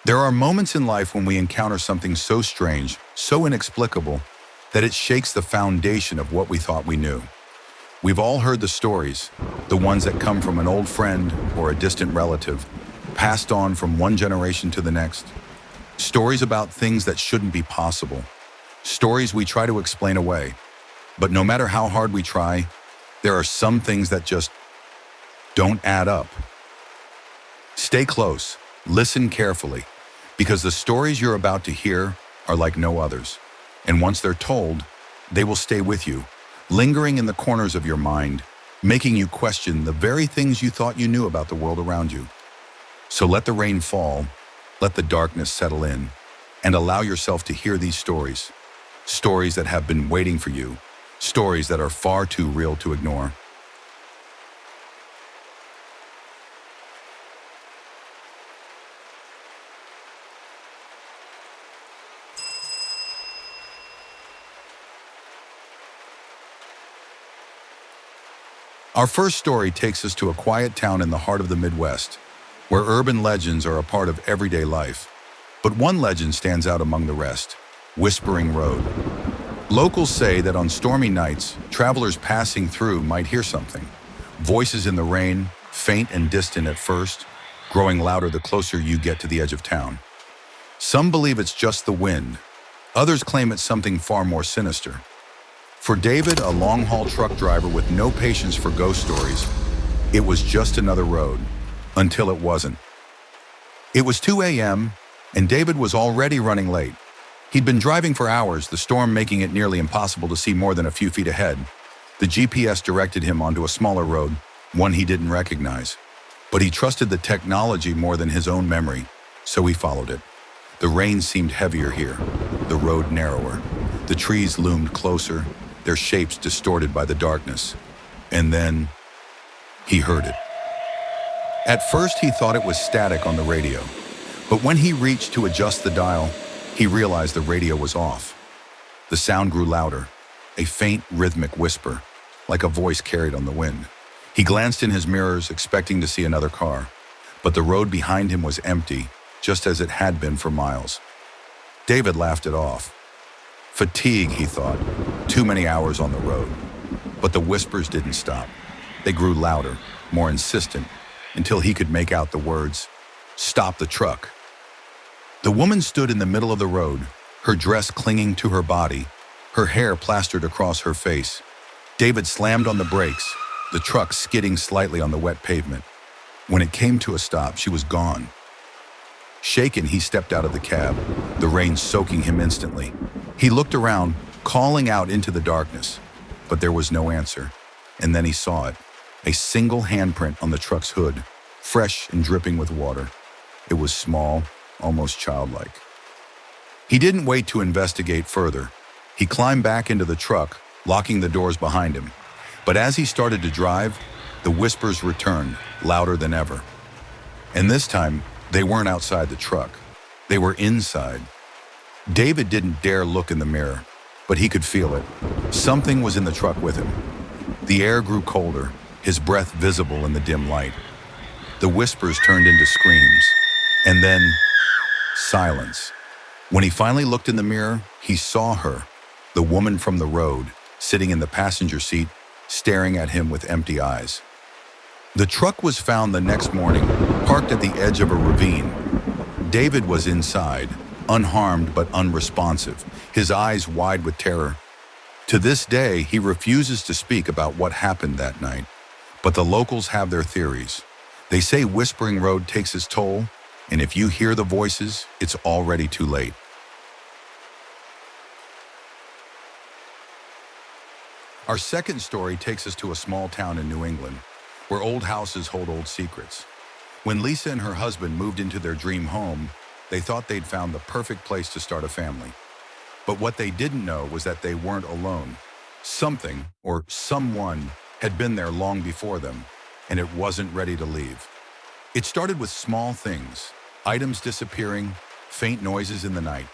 There are moments in life when we encounter something so strange, so inexplicable, that it shakes the foundation of what we thought we knew. We've all heard the stories, the ones that come from an old friend or a distant relative, passed on from one generation to the next. Stories about things that shouldn't be possible. Stories we try to explain away. But no matter how hard we try, there are some things that just don't add up. Stay close, listen carefully, because the stories you're about to hear are like no others. And once they're told, they will stay with you, lingering in the corners of your mind, making you question the very things you thought you knew about the world around you. So let the rain fall, let the darkness settle in, and allow yourself to hear these stories. Stories that have been waiting for you, stories that are far too real to ignore. Our first story takes us to a quiet town in the heart of the Midwest, where urban legends are a part of everyday life. But one legend stands out among the rest: Whispering Road. Locals say that on stormy nights, travelers passing through might hear something. Voices in the rain, faint and distant at first, growing louder the closer you get to the edge of town. Some believe it's just the wind. Others claim it's something far more sinister. For David, a long-haul truck driver with no patience for ghost stories, it was just another road, until it wasn't. It was 2 a.m., and David was already running late. He'd been driving for hours, the storm making it nearly impossible to see more than a few feet ahead. The GPS directed him onto a smaller road, one he didn't recognize. But he trusted the technology more than his own memory, so he followed it. The rain seemed heavier here, the road narrower. The trees loomed closer, their shapes distorted by the darkness. And then he heard it. At first, he thought it was static on the radio, but when he reached to adjust the dial, he realized the radio was off. The sound grew louder, a faint, rhythmic whisper, like a voice carried on the wind. He glanced in his mirrors, expecting to see another car, but the road behind him was empty, just as it had been for miles. David laughed it off. Fatigue, he thought. Too many hours on the road. But the whispers didn't stop. They grew louder, more insistent, until he could make out the words, "Stop the truck." The woman stood in the middle of the road, her dress clinging to her body, her hair plastered across her face. David slammed on the brakes, the truck skidding slightly on the wet pavement. When it came to a stop, she was gone. Shaken, he stepped out of the cab, the rain soaking him instantly. He looked around, calling out into the darkness, but there was no answer. And then he saw it, a single handprint on the truck's hood, fresh and dripping with water. It was small, almost childlike. He didn't wait to investigate further. He climbed back into the truck, locking the doors behind him. But as he started to drive, the whispers returned, louder than ever. And this time, they weren't outside the truck. They were inside. David didn't dare look in the mirror, but he could feel it. Something was in the truck with him. The air grew colder, his breath visible in the dim light. The whispers turned into screams, and then silence. When he finally looked in the mirror, he saw her, the woman from the road, sitting in the passenger seat, staring at him with empty eyes. The truck was found the next morning, parked at the edge of a ravine. David was inside, unharmed but unresponsive, his eyes wide with terror. To this day, he refuses to speak about what happened that night, but the locals have their theories. They say Whispering Road takes its toll, and if you hear the voices, it's already too late. Our second story takes us to a small town in New England, where old houses hold old secrets. When Lisa and her husband moved into their dream home, they thought they'd found the perfect place to start a family. But what they didn't know was that they weren't alone. Something, or someone, had been there long before them, and it wasn't ready to leave. It started with small things, items disappearing, faint noises in the night.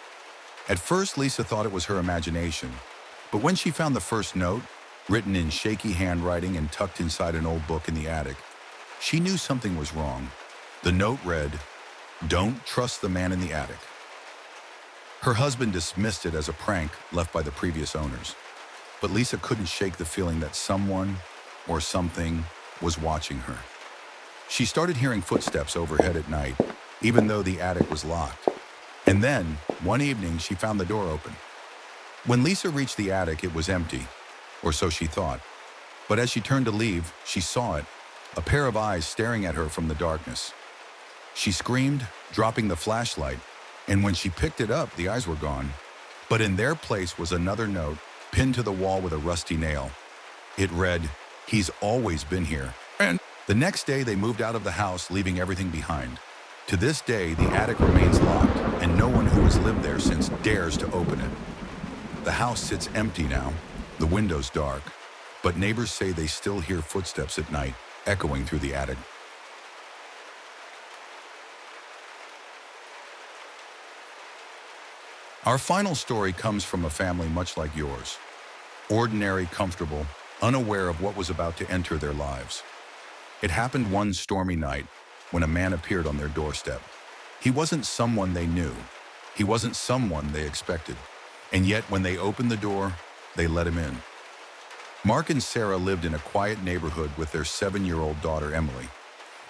At first, Lisa thought it was her imagination, but when she found the first note, written in shaky handwriting and tucked inside an old book in the attic, she knew something was wrong. The note read, Don't trust the man in the attic. Her husband dismissed it as a prank left by the previous owners, but Lisa couldn't shake the feeling that someone or something was watching her. She started hearing footsteps overhead at night, even though the attic was locked. And then, one evening, she found the door open. When Lisa reached the attic, it was empty, or so she thought. But as she turned to leave, she saw it, a pair of eyes staring at her from the darkness. She screamed, dropping the flashlight, and when she picked it up, the eyes were gone. But in their place was another note, pinned to the wall with a rusty nail. It read, "He's always been here." And the next day, they moved out of the house, leaving everything behind. To this day, the attic remains locked, and no one who has lived there since dares to open it. The house sits empty now, the windows dark, but neighbors say they still hear footsteps at night, echoing through the attic. Our final story comes from a family much like yours. Ordinary, comfortable, unaware of what was about to enter their lives. It happened one stormy night when a man appeared on their doorstep. He wasn't someone they knew. He wasn't someone they expected. And yet, when they opened the door, they let him in. Mark and Sarah lived in a quiet neighborhood with their 7-year-old daughter, Emily.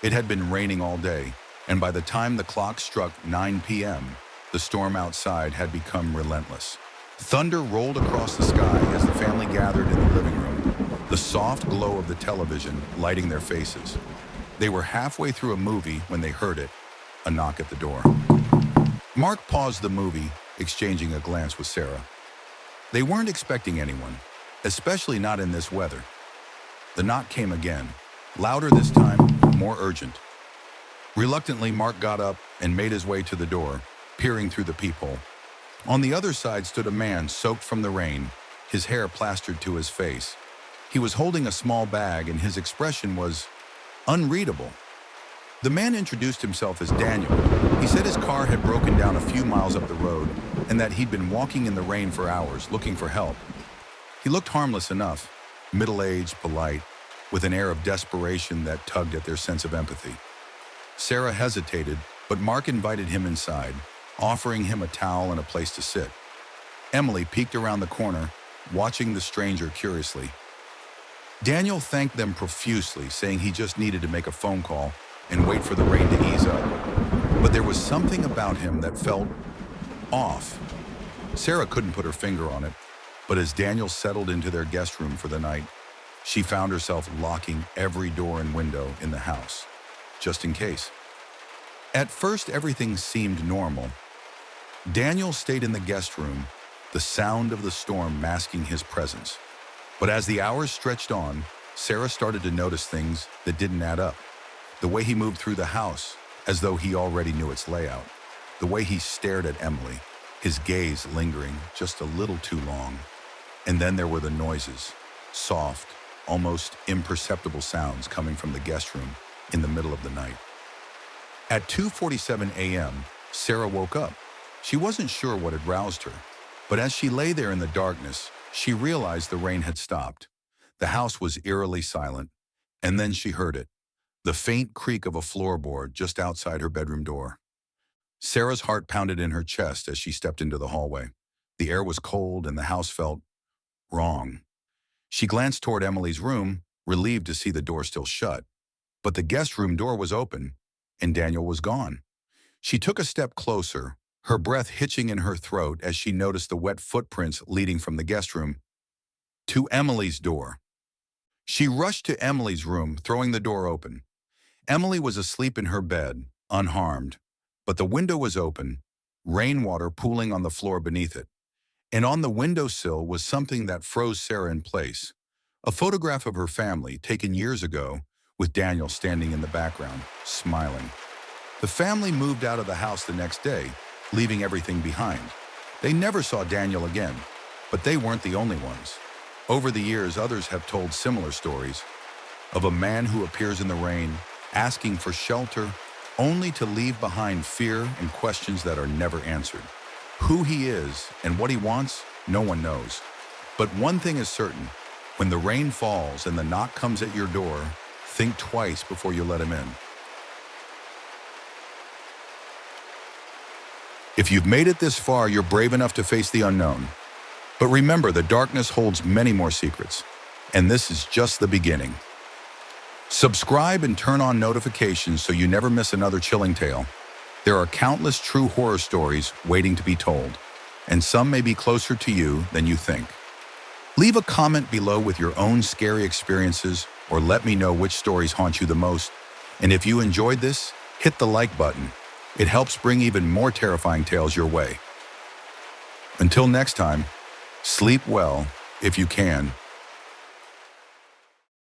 It had been raining all day, and by the time the clock struck 9 p.m., the storm outside had become relentless. Thunder rolled across the sky as the family gathered in the living room, the soft glow of the television lighting their faces. They were halfway through a movie when they heard it, a knock at the door. Mark paused the movie, exchanging a glance with Sarah. They weren't expecting anyone, especially not in this weather. The knock came again, louder this time, more urgent. Reluctantly, Mark got up and made his way to the door, peering through the peephole. On the other side stood a man soaked from the rain, his hair plastered to his face. He was holding a small bag and his expression was unreadable. The man introduced himself as Daniel. He said his car had broken down a few miles up the road and that he'd been walking in the rain for hours looking for help. He looked harmless enough, middle-aged, polite, with an air of desperation that tugged at their sense of empathy. Sarah hesitated, but Mark invited him inside, offering him a towel and a place to sit. Emily peeked around the corner, watching the stranger curiously. Daniel thanked them profusely, saying he just needed to make a phone call and wait for the rain to ease up. But there was something about him that felt off. Sarah couldn't put her finger on it, but as Daniel settled into their guest room for the night, she found herself locking every door and window in the house, just in case. At first, everything seemed normal. Daniel stayed in the guest room, the sound of the storm masking his presence. But as the hours stretched on, Sarah started to notice things that didn't add up. The way he moved through the house, as though he already knew its layout. The way he stared at Emily, his gaze lingering just a little too long. And then there were the noises, soft, almost imperceptible sounds coming from the guest room in the middle of the night. At 2:47 a.m., Sarah woke up. She wasn't sure what had roused her, but as she lay there in the darkness, she realized the rain had stopped. The house was eerily silent, and then she heard it, the faint creak of a floorboard just outside her bedroom door. Sarah's heart pounded in her chest as she stepped into the hallway. The air was cold and the house felt wrong. She glanced toward Emily's room, relieved to see the door still shut. But the guest room door was open, and Daniel was gone. She took a step closer, her breath hitching in her throat as she noticed the wet footprints leading from the guest room to Emily's door. She rushed to Emily's room, throwing the door open. Emily was asleep in her bed, unharmed, but the window was open, rainwater pooling on the floor beneath it. And on the windowsill was something that froze Sarah in place, a photograph of her family taken years ago with Daniel standing in the background, smiling. The family moved out of the house the next day, leaving everything behind. They never saw Daniel again, but they weren't the only ones. Over the years, others have told similar stories of a man who appears in the rain, asking for shelter, only to leave behind fear and questions that are never answered. Who he is and what he wants, no one knows. But one thing is certain, when the rain falls and the knock comes at your door, think twice before you let him in. If you've made it this far, you're brave enough to face the unknown. But remember, the darkness holds many more secrets, and this is just the beginning. Subscribe and turn on notifications so you never miss another chilling tale. There are countless true horror stories waiting to be told, and some may be closer to you than you think. Leave a comment below with your own scary experiences, or let me know which stories haunt you the most. And if you enjoyed this, hit the like button. It helps bring even more terrifying tales your way. Until next time, sleep well if you can,